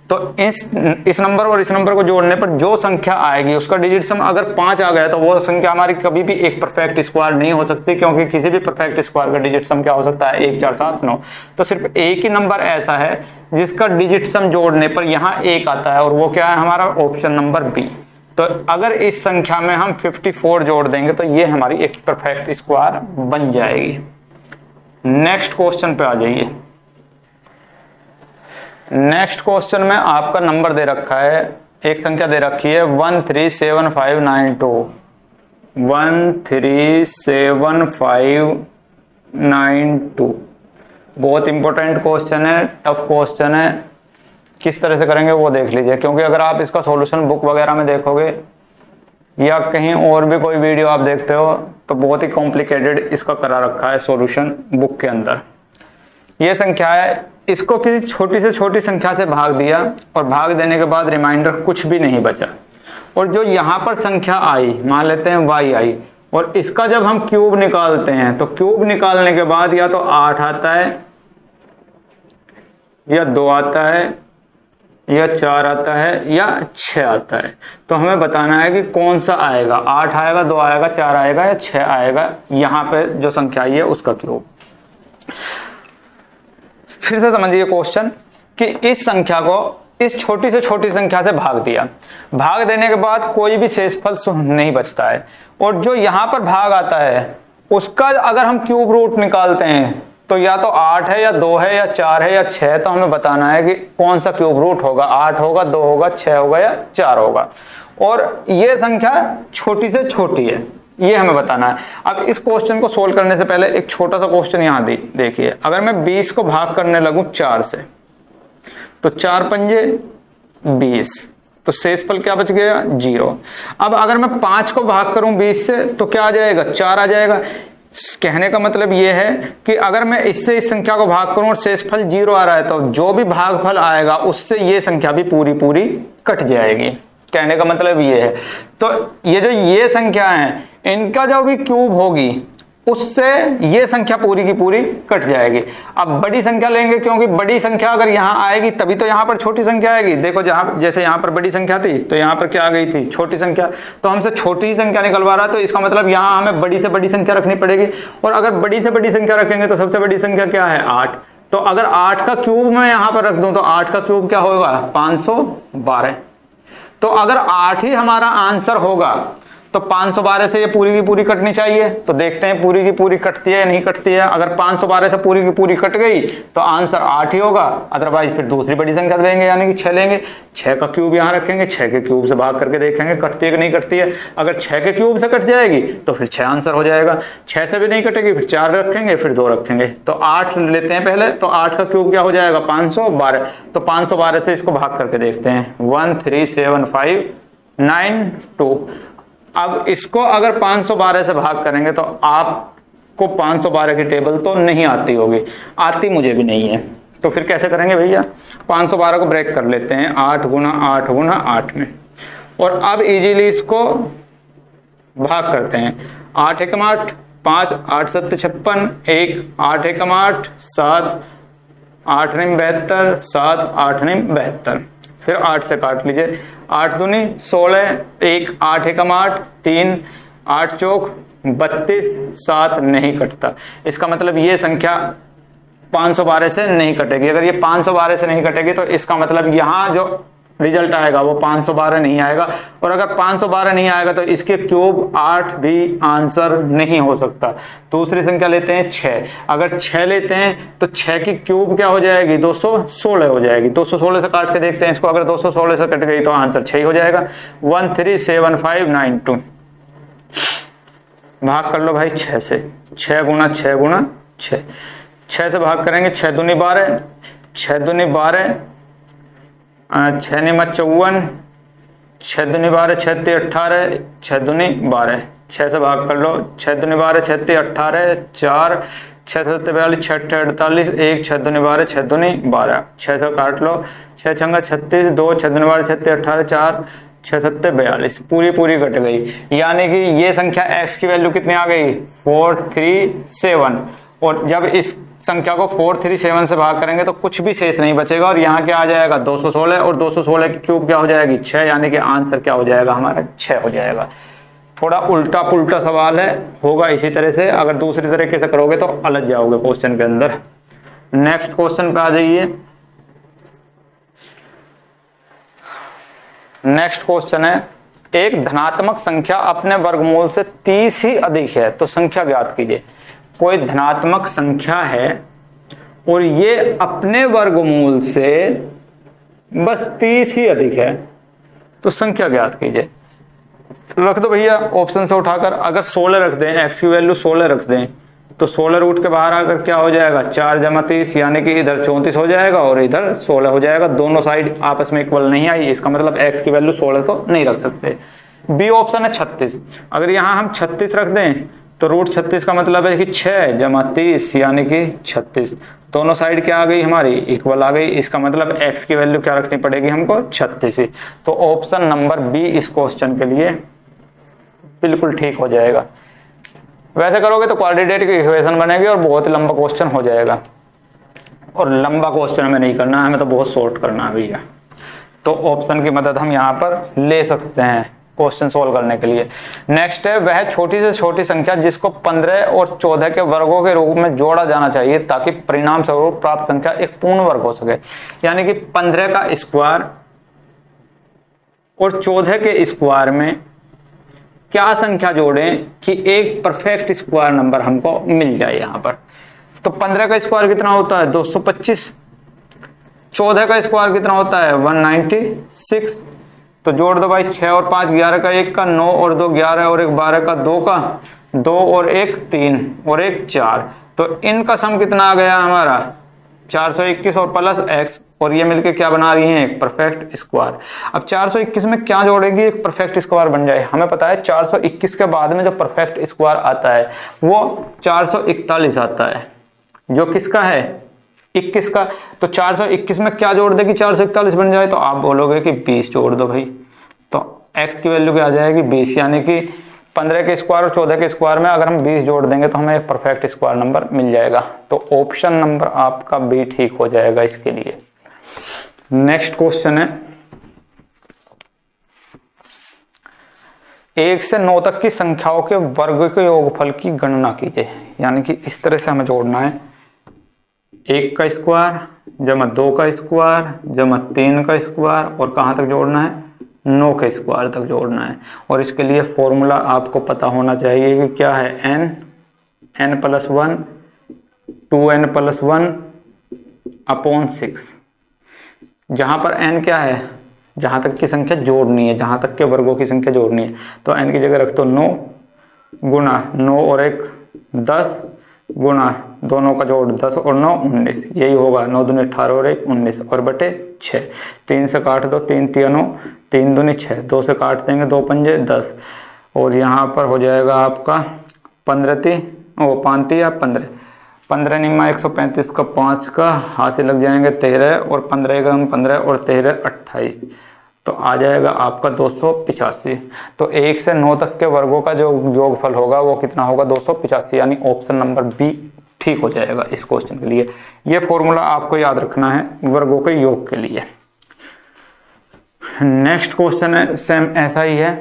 तो इस नंबर और इस नंबर को जोड़ने पर जो संख्या आएगी उसका डिजिट सम अगर 5 आ गया तो वो संख्या हमारी कभी भी एक परफेक्ट स्क्वायर नहीं हो सकती, क्योंकि किसी भी परफेक्ट स्क्वायर का डिजिट सम क्या हो सकता है, 1 4 7 9। तो सिर्फ एक ही नंबर ऐसा है जिसका डिजिट सम जोड़ने पर यहाँ 1 आता है, और वो क्या है हमारा, ऑप्शन नंबर बी। तो अगर इस संख्या में हम 54 जोड़ देंगे तो ये हमारी एक परफेक्ट स्क्वायर बन जाएगी। नेक्स्ट क्वेश्चन पे आ जाइए। नेक्स्ट क्वेश्चन में आपका नंबर दे रखा है, एक संख्या दे रखी है 137592। 137592 बहुत इंपॉर्टेंट क्वेश्चन है, टफ क्वेश्चन है। किस तरह से करेंगे वो देख लीजिए, क्योंकि अगर आप इसका सॉल्यूशन बुक वगैरह में देखोगे या कहीं और भी कोई वीडियो आप देखते हो तो बहुत ही कॉम्प्लिकेटेड इसका करा रखा है सॉल्यूशन बुक के अंदर। ये संख्या है, इसको किसी छोटी से छोटी संख्या से भाग दिया और भाग देने के बाद रिमाइंडर कुछ भी नहीं बचा। और जो यहाँ पर संख्या आई, मान लेते हैं y आई, और इसका जब हम क्यूब निकालते हैं तो क्यूब निकालने के बाद या तो 8 आता है या 2 आता है या 4 आता है या 6 आता है। तो हमें बताना है कि कौन सा आएगा, 8 आएगा, 2 आएगा, 4 आएगा या 6 आएगा। यहाँ पे जो संख्या आई है उसका क्यूब। फिर से समझिए क्वेश्चन कि इस संख्या को इस छोटी से छोटी संख्या से भाग दिया। भाग देने के बाद कोई भी शेषफल नहीं बचता है, और जो यहां पर भाग आता है उसका अगर हम क्यूब रूट निकालते हैं तो या तो 8 है या 2 है या 4 है या 6 है, तो हमें बताना है कि कौन सा क्यूब रूट होगा, 8 होगा, 2 होगा, 6 होगा या 4 होगा। और ये संख्या छोटी से छोटी है, ये हमें बताना है। अब इस क्वेश्चन को सोल्व करने से पहले एक छोटा सा क्वेश्चन यहां देखिए। अगर मैं 20 को भाग करने लगूं 4 से, तो 4 पंजे 20, तो शेषफल क्या बच गया, 0। अब अगर मैं 5 को भाग करूं 20 से तो क्या आ जाएगा, 4 आ जाएगा। कहने का मतलब यह है कि अगर मैं इससे इस संख्या को भाग करूं और शेषफल 0 आ रहा है, तो जो भी भागफल आएगा उससे ये संख्या भी पूरी पूरी कट जाएगी। कहने का मतलब ये है। तो ये जो ये संख्या है इनका जो भी क्यूब होगी उससे ये संख्या पूरी की पूरी कट जाएगी। अब बड़ी संख्या लेंगे, क्योंकि बड़ी संख्या अगर यहां आएगी तभी तो यहां पर छोटी संख्या आएगी। देखो जहां जैसे यहां पर बड़ी संख्या थी तो यहां पर क्या आ गई थी, छोटी संख्या। तो हमसे छोटी ही संख्या निकलवा रहा है, तो इसका मतलब यहां हमें बड़ी से बड़ी संख्या रखनी पड़ेगी। और अगर बड़ी से बड़ी संख्या रखेंगे तो सबसे बड़ी संख्या क्या है, 8। तो अगर 8 का क्यूब मैं यहां पर रख दूं तो 8 का क्यूब क्या होगा, 512। तो अगर 8 ही हमारा आंसर होगा तो 512 से ये पूरी की पूरी कटनी चाहिए। तो देखते हैं पूरी की पूरी कटती है या नहीं कटती है। अगर 512 से पूरी की पूरी कट गई तो आंसर 8 ही होगा, अदरवाइज फिर दूसरी बड़ी संख्या लेंगे, यानी कि 6 लेंगे। 6 का क्यूब यहाँ रखेंगे, 6 के क्यूब से भाग करके देखेंगे कटती है कि नहीं कटती है। अगर 6 के क्यूब से कट जाएगी तो फिर 6 आंसर हो जाएगा। 6 से भी नहीं कटेगी, फिर 4 रखेंगे, फिर 2 रखेंगे। तो 8 लेते हैं पहले, तो 8 का क्यूब क्या हो जाएगा, 512। तो 512 से इसको भाग करके देखते हैं, 13759 अब इसको अगर 512 से भाग करेंगे तो आपको 512 की टेबल तो नहीं आती होगी, आती मुझे भी नहीं है। तो फिर कैसे करेंगे भैया, 512 को ब्रेक कर लेते हैं 8 गुना 8 गुना 8 में, और अब इजीली इसको भाग करते हैं। 8 एकम 8, 5 8 7 56, 1 8 एकम 8, 7 8 9 72, 7 8 9 72। फिर 8 से काट लीजिए, 8 दूनी 16, 1 8 एकम 8, 3 8 चौक 32, 7 नहीं कटता। इसका मतलब ये संख्या 512 से नहीं कटेगी। अगर ये 512 से नहीं कटेगी तो इसका मतलब यहाँ जो रिजल्ट आएगा वो 512 नहीं आएगा। और अगर 512 नहीं आएगा तो इसके क्यूब 8 भी आंसर नहीं हो सकता। दूसरी संख्या लेते हैं 6। अगर 6 लेते हैं तो 6 की क्यूब क्या हो जाएगी, 216 हो जाएगी। 216 से काट के देखते हैं इसको, अगर 216 से कट गई तो आंसर 6 ही हो जाएगा। 137592 भाग कर लो भाई 6 से, 6 गुना 6 गुना 6। 6 से भाग करेंगे, 6 दूनी 12, 6 दूनी 12, 6 निमा 54, 6 दूनी 12, 6 3 18, 6 दूनी 12। 6 से भाग कर लो, 6 दूनी 12, 6 3 18, 4 6 7 42, 6 8 48, 1 6 दूनी 12, 6 दूनी 12। 6 से काट लो, 6 छंगा 36, 2 6 दूनी 12, 6 3 18, 4 6 7 42, पूरी पूरी कट गई। यानी कि ये संख्या x की वैल्यू कितनी आ गई, 437। और जब इस संख्या को 437 से भाग करेंगे तो कुछ भी शेष नहीं बचेगा, और यहाँ क्या आ जाएगा 216, और 216 की क्यूब क्या हो जाएगी 6, यानी कि आंसर क्या हो जाएगा हमारा 6 हो जाएगा। थोड़ा उल्टा पुल्टा सवाल है, होगा इसी तरह से। अगर दूसरी तरीके से करोगे तो अलग जाओगे क्वेश्चन के अंदर। नेक्स्ट क्वेश्चन पे आ जाइए। नेक्स्ट क्वेश्चन है, एक धनात्मक संख्या अपने वर्गमूल से 30 ही अधिक है तो संख्या ज्ञात कीजिए। कोई धनात्मक संख्या है और ये अपने वर्गमूल से बस 30 ही अधिक है तो संख्या ज्ञात कीजिए। रख दो भैया ऑप्शन से उठाकर, अगर 16 रख दें, x की वैल्यू 16 रख दें तो 16 रूट के बाहर आकर क्या हो जाएगा 4 जमा 30, यानी कि इधर 34 हो जाएगा और इधर 16 हो जाएगा। दोनों साइड आपस में इक्वल नहीं आई, इसका मतलब x की वैल्यू 16 तो नहीं रख सकते। बी ऑप्शन है 36। अगर यहाँ हम 36 रख दें तो रूट 36 का मतलब है कि 6 जमा 30 यानी कि 36। दोनों साइड क्या आ गई हमारी इक्वल आ गई, इसका मतलब x की वैल्यू क्या रखनी पड़ेगी हमको 36 ही। तो ऑप्शन नंबर बी इस क्वेश्चन के लिए बिल्कुल ठीक हो जाएगा। वैसे करोगे तो क्वाड्रेटिक इक्वेशन बनेगी और बहुत लंबा क्वेश्चन हो जाएगा, और लंबा क्वेश्चन हमें नहीं करना है, हमें तो बहुत शॉर्ट करना है भैया। तो ऑप्शन की मदद हम यहाँ पर ले सकते हैं। क्वेश्चन सोल्व करने के लिए। नेक्स्ट है वह छोटी से छोटी संख्या जिसको 15 और 14 के वर्गों के रूप में जोड़ा जाना चाहिए ताकि परिणाम स्वरूप प्राप्त संख्या एक पूर्ण वर्ग हो सके। यानी कि 15 का स्क्वायर और 14 के स्क्वायर में क्या संख्या जोड़ें कि एक परफेक्ट स्क्वायर नंबर हमको मिल जाए। यहां पर तो 15 का स्क्वायर कितना होता है 225, 14 का स्क्वायर कितना होता है 196। तो जोड़ दो भाई, 6 और 5 11 का, 1 का 9 और 2 11 और 1 12 का, 2 का 2 और 1 3 और 1 4। तो इनका सम कितना आ गया हमारा 421 और प्लस x, और ये मिलके क्या बना रही हैं एक परफेक्ट स्क्वायर। अब 421 में क्या जोड़ेगी एक परफेक्ट स्क्वायर बन जाए। हमें पता है 421 के बाद में जो परफेक्ट स्क्वायर आता है वो 441 आता है, जो किसका है 21 का। तो 421 में क्या जोड़ देगी 441 बन जाए। तो आप बोलोगे कि 20 जोड़ दो भाई, तो x की वैल्यू क्या आ जाएगी 20। यानी कि 15 के स्क्वायर और 14 के स्क्वायर में अगर हम 20 जोड़ देंगे तो हमें एक परफेक्ट स्क्वायर नंबर मिल जाएगा। तो ऑप्शन नंबर आपका बी ठीक हो जाएगा इसके लिए। नेक्स्ट क्वेश्चन है 1 से 9 तक की संख्याओं के वर्ग के योगफल की गणना कीजिए। यानी कि इस तरह से हमें जोड़ना है 1 का स्क्वायर जमा 2 का स्क्वायर जमा 3 का स्क्वायर, और कहां तक जोड़ना है 9 के स्क्वायर तक जोड़ना है। और इसके लिए फॉर्मूला आपको पता होना चाहिए कि क्या है n plus 1 2n plus 1 upon 6। जहां पर n क्या है जहां तक की संख्या जोड़नी है, जहां तक के वर्गों की संख्या जोड़नी है, तो n की जगह रख दो 9 गुना 9 और 1 10 गुना दोनों का जोड़ 10 और 9 19, यही होगा 9 दूनी 18 और 1 19 और बटे 6। 3 से काट दो 3 3 9 3 दूनी 6, 2 से काट देंगे 2 पंजे 10, और यहाँ पर हो जाएगा आपका 15 5 15 15 निम्मा 135 का 5 का हाथ से लग जाएंगे 13 और 15 का 15 और 13 28, तो आ जाएगा आपका 285। तो 1 से 9 तक के वर्गों का जो योगफल होगा वो कितना होगा 285। यानी ऑप्शन नंबर बी ठीक हो जाएगा इस क्वेश्चन के लिए। ये फॉर्मूला आपको याद रखना है वर्गों के योग के लिए। नेक्स्ट क्वेश्चन है सेम ऐसा ही है।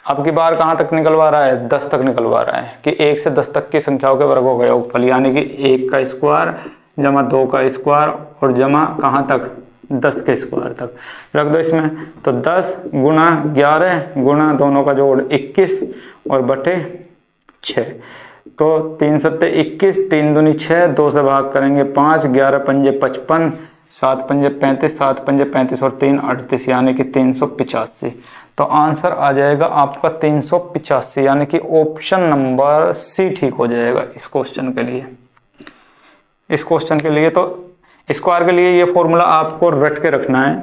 अब की बार कहां तक निकलवा रहा है 10 तक निकलवा रहा है कि 1 से 10 तक की संख्याओं के वर्गों का योगफल। यानी कि 1 का स्क्वायर जमा 2 का स्क्वायर और जमा कहां तक 10 के स्क्वायर तक रख दो इसमें। तो 10 गुना 11 गुना दोनों का जोड़ 21 और बटे 6। तो 3 सत्ते 21, 3 दूनी 6, 2 से भाग करेंगे 5, 11 पंजे 55, 7 पंजे 35, 7 पंजे 35 और 3 38, यानी कि 385। तो आंसर आ जाएगा आपका 385, यानी कि ऑप्शन नंबर सी ठीक हो जाएगा इस क्वेश्चन के लिए। इस क्वेश्चन के लिए तो स्क्वायर के लिए ये फॉर्मूला आपको रट के रखना है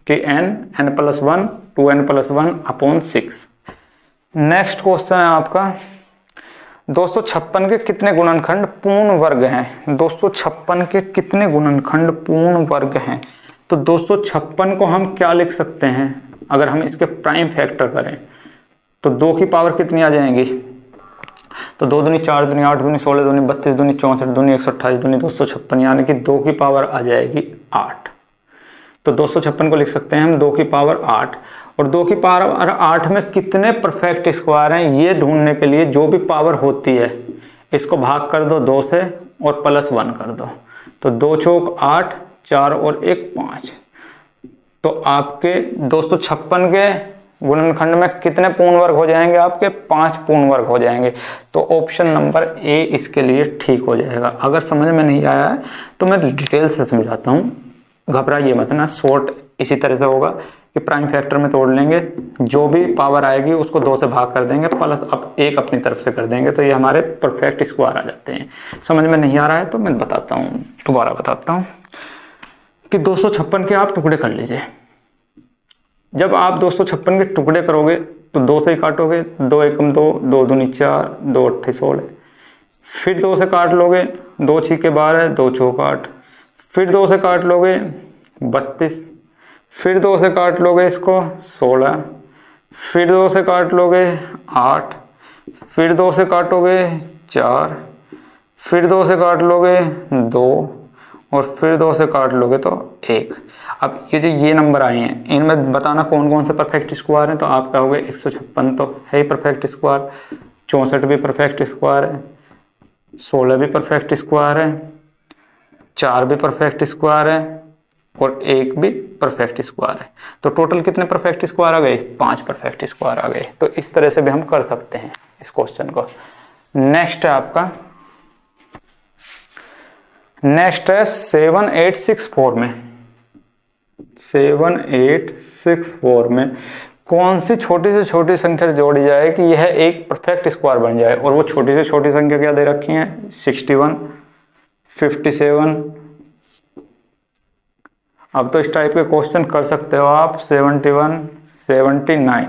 कि n plus 1 2n plus 1 upon 6। Next question है आपका 256 के कितने गुणनखंड पूर्ण वर्ग हैं। 256 के कितने गुणनखंड पूर्ण वर्ग हैं। तो 256 को हम क्या लिख सकते हैं अगर हम इसके प्राइम फैक्टर करें तो 2 की पावर कितनी आ जाएंगी। तो 2 दूनी 4 दूनी 8 दूनी 16 दूनी 32 दूनी 64 दूनी 128 दूनी 256, यानी कि 2 की पावर आ जाएगी 8। तो 256 को लिख सकते हैं हम 2 की पावर 8। और 2 की पावर 8 में कितने परफेक्ट स्क्वायर हैं ये ढूंढने के लिए जो भी पावर होती है इसको भाग कर दो 2 से और प्लस 1 कर दो। तो 2 चौक 8, 4 और 1 5। तो आपके 256 के गुणनखंड में कितने पूर्ण वर्ग हो जाएंगे आपके 5 पूर्ण वर्ग हो जाएंगे। तो ऑप्शन नंबर ए इसके लिए ठीक हो जाएगा। अगर समझ में नहीं आया है तो मैं डिटेल से समझाता हूँ, घबराइए मत ना। शॉर्ट इसी तरह से होगा कि प्राइम फैक्टर में तोड़ लेंगे, जो भी पावर आएगी उसको 2 से भाग कर देंगे प्लस अब 1 अपनी तरफ से कर देंगे, तो ये हमारे परफेक्ट स्क्वायर आ जाते हैं। समझ में नहीं आ रहा है तो मैं बताता हूँ, दोबारा बताता हूँ कि 256 के आप टुकड़े कर लीजिए। जब आप 256 के टुकड़े करोगे तो 2 से ही काटोगे, 2 एकम 2, 2 दूनी 4, 2 अट्ठे 16, फिर 2 से काट लोगे, 2 छीके 12, 2 चौक 8, फिर 2 से काट लोगे 32, फिर 2 से काट लोगे इसको 16, फिर 2 से काट लोगे 8, फिर 2 से काटोगे 4, फिर 2 से काट लोगे 2 और फिर 2 से काट लोगे तो 1। अब ये नंबर आए हैं, इनमें बताना कौन कौन से परफेक्ट स्क्वायर हैं। तो आप कहोगे 156 तो है ही परफेक्ट स्क्वायर, 64 भी परफेक्ट स्क्वायर है, 16 भी परफेक्ट स्क्वायर है, 4 भी परफेक्ट स्क्वायर है और 1 भी परफेक्ट स्क्वायर है। तो टोटल कितने परफेक्ट स्क्वायर आ गए? 5 परफेक्ट स्क्वायर आ गए। तो इस तरह से भी हम कर सकते हैं इस क्वेश्चन को। नेक्स्ट है आपका, नेक्स्ट है 7864 में। 7864 में कौन सी छोटी से छोटी संख्या जोड़ी जाए कि यह एक परफेक्ट स्क्वायर बन जाए? और वो छोटी से छोटी संख्या क्या दे रखी है? 61, 57। अब तो इस टाइप के क्वेश्चन कर सकते हो आप। 71, 79।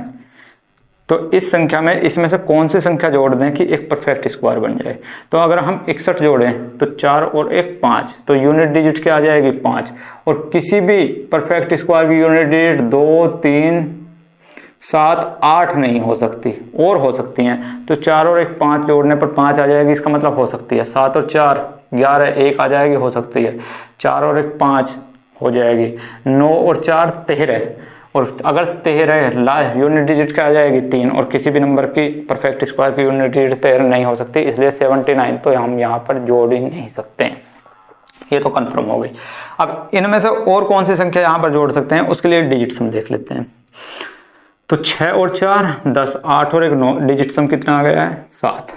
तो इस संख्या में इसमें से कौन सी संख्या जोड़ दें कि एक परफेक्ट स्क्वायर बन जाए? तो अगर हम 61 जोड़ें तो 4 और 1 5, तो यूनिट डिजिट क्या आ जाएगी? 5। और किसी भी परफेक्ट स्क्वायर की यूनिट डिजिट 2, 3, 7, 8 नहीं हो सकती, और हो सकती हैं। तो 4 और 1 5 जोड़ने पर 5 आ जाएगी, इसका मतलब हो सकती है। 7 और 4 11, 1 आ जाएगी, हो सकती है। 4 और 1 5 हो जाएगी। 9 और 4 13, और अगर 13 लास्ट यूनिट डिजिट क्या आ जाएगी? 3। और किसी भी नंबर की परफेक्ट स्क्वायर की यूनिट डिजिट 13 नहीं हो सकती, इसलिए 79 तो हम यहाँ पर जोड़ ही नहीं सकते हैं। ये तो कंफर्म हो गई। अब इनमें से और कौन सी संख्या यहाँ पर जोड़ सकते हैं, उसके लिए डिजिट हम देख लेते हैं। तो 6 और 4 10, 8 और 1 9, डिजिट सम कितना आ गया है? 7।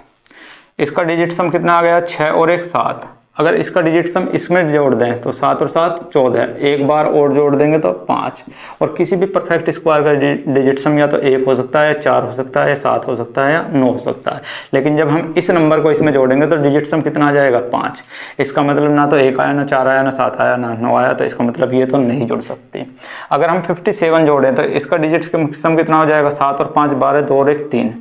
इसका डिजिट सम कितना आ गया? 6 और 1 7। अगर इसका डिजिट सम इसमें जोड़ दें तो 7 और 7 14, एक बार और जोड़ देंगे तो 5। और किसी भी परफेक्ट स्क्वायर का डिजिट सम या तो 1 हो सकता है, 4 हो सकता है, 7 हो सकता है या 9 हो सकता है। लेकिन जब हम इस नंबर को इसमें जोड़ेंगे तो डिजिट सम कितना आ जाएगा? 5। इसका मतलब ना तो 1 आया, ना 4 आया, ना 7 आया, ना 9 आया, तो इसका मतलब ये तो नहीं जुड़ सकती। अगर हम 57 जोड़ें तो इसका डिजिट सम कितना हो जाएगा? 7 और 5 12, 2 और 1 3।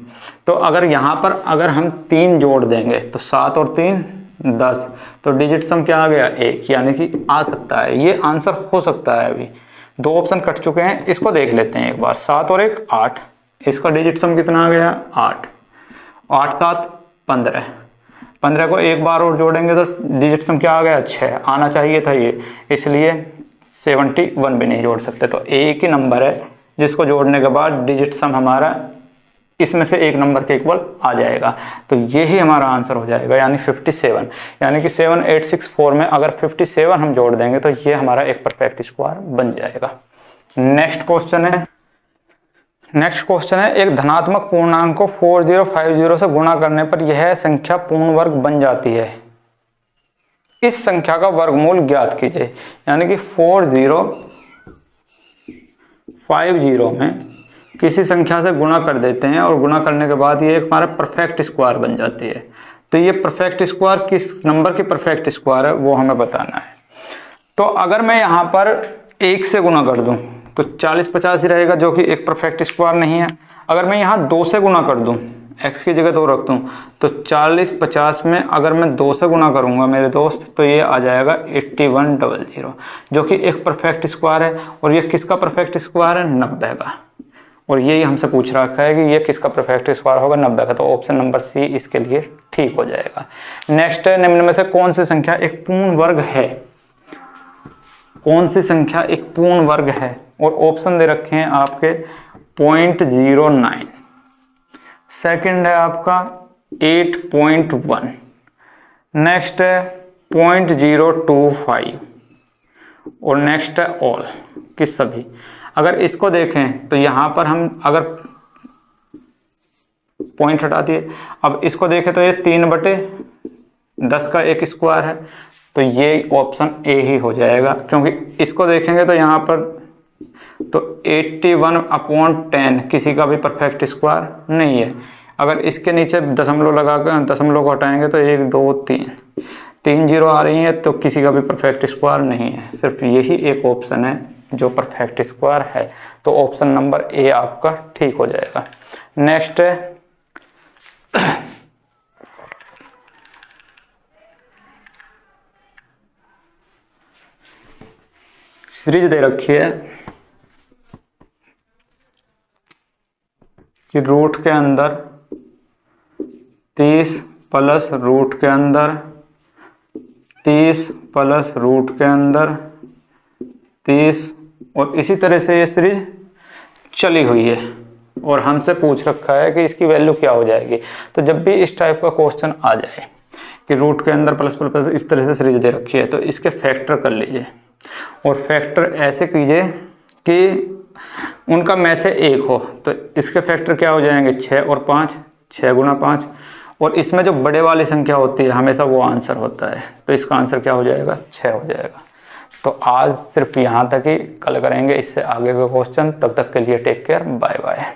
तो अगर यहाँ पर अगर हम 3 जोड़ देंगे तो 7 और 3 10, तो डिजिट सम क्या आ गया? 1, यानी कि आ सकता है, ये आंसर हो सकता है। अभी 2 ऑप्शन कट चुके हैं, इसको देख लेते हैं एक बार। 7 और 1 8, इसका डिजिट सम कितना आ गया? 8। 8 7 15, 15 को एक बार और जोड़ेंगे तो डिजिट सम क्या आ गया? 6। आना चाहिए था ये, इसलिए 71 भी नहीं जोड़ सकते। तो एक ही नंबर है जिसको जोड़ने के बाद डिजिट सम हमारा इसमें से एक नंबर के इक्वल आ जाएगा। तो यही हमारा आंसर हो जाएगा, यानी 57। यानी कि 7864 में अगर 57 हम जोड़ देंगे तो ये हमारा एक परफेक्ट स्क्वायर बन जाएगा। नेक्स्ट क्वेश्चन है, एक धनात्मक पूर्णांक को 4050 से गुणा करने पर यह संख्या पूर्ण वर्ग बन जाती है। इस संख्या का वर्गमूल ज्ञात कीजिए। यानी कि 4050 में किसी संख्या से गुणा कर देते हैं और गुणा करने के बाद ये एक हमारा परफेक्ट स्क्वायर बन जाती है। तो ये परफेक्ट स्क्वायर किस नंबर की परफेक्ट स्क्वायर है वो हमें बताना है। तो अगर मैं यहाँ पर 1 से गुणा कर दूं तो 40 50 ही रहेगा, जो कि एक परफेक्ट स्क्वायर नहीं है। अगर मैं यहाँ 2 से गुणा कर दूं, x की जगह 2 रख दूं, तो 40 50 में अगर मैं 2 से गुणा करूंगा मेरे दोस्त, तो ये आ जाएगा 8100, जो कि एक परफेक्ट स्क्वायर है। और ये किसका परफेक्ट स्क्वायर है? 90 का। और यही हमसे पूछ रखा है कि ये किसका परफेक्ट स्क्वायर होगा? 90 का। तो ऑप्शन नंबर सी इसके लिए ठीक हो जाएगा। नेक्स्ट है, निम्न में से कौन सी संख्या एक पूर्ण वर्ग है? कौन सी संख्या एक पूर्ण वर्ग है? और ऑप्शन दे रखे हैं आपके 0.09, सेकंड है आपका 8.1, नेक्स्ट है 0.025 और नेक्स्ट है ऑल कि सभी। अगर इसको देखें तो यहां पर हम अगर पॉइंट हटा दिए, अब इसको देखें तो ये 3/10 का एक स्क्वायर है, तो ये ऑप्शन ए ही हो जाएगा। क्योंकि इसको देखेंगे तो यहाँ पर तो 81/10 किसी का भी परफेक्ट स्क्वायर नहीं है। अगर इसके नीचे दशमलव लगाकर दशमलव को हटाएंगे तो 1 2 3 जीरो आ रही है, तो किसी का भी परफेक्ट स्क्वायर नहीं है। सिर्फ यही एक ऑप्शन है जो परफेक्ट स्क्वायर है। तो ऑप्शन नंबर ए आपका ठीक हो जाएगा। नेक्स्ट है सीरीज दे रखी है कि रूट के अंदर 30 प्लस रूट के अंदर 30 प्लस रूट के अंदर 30, और इसी तरह से ये सीरीज चली हुई है और हमसे पूछ रखा है कि इसकी वैल्यू क्या हो जाएगी। तो जब भी इस टाइप का क्वेश्चन आ जाए कि रूट के अंदर प्लस प्लस प्लस इस तरह से सीरीज दे रखी है, तो इसके फैक्टर कर लीजिए और फैक्टर ऐसे कीजिए कि उनका में से एक हो। तो इसके फैक्टर क्या हो जाएंगे, 6 और 5, 6 गुना 5, और इसमें जो बड़े वाली संख्या होती है हमेशा वो आंसर होता है, तो इसका आंसर क्या हो जाएगा, 6 हो जाएगा। तो आज सिर्फ यहाँ तक ही, कल करेंगे इससे आगे का क्वेश्चन। तब तक के लिए टेक केयर, बाय बाय।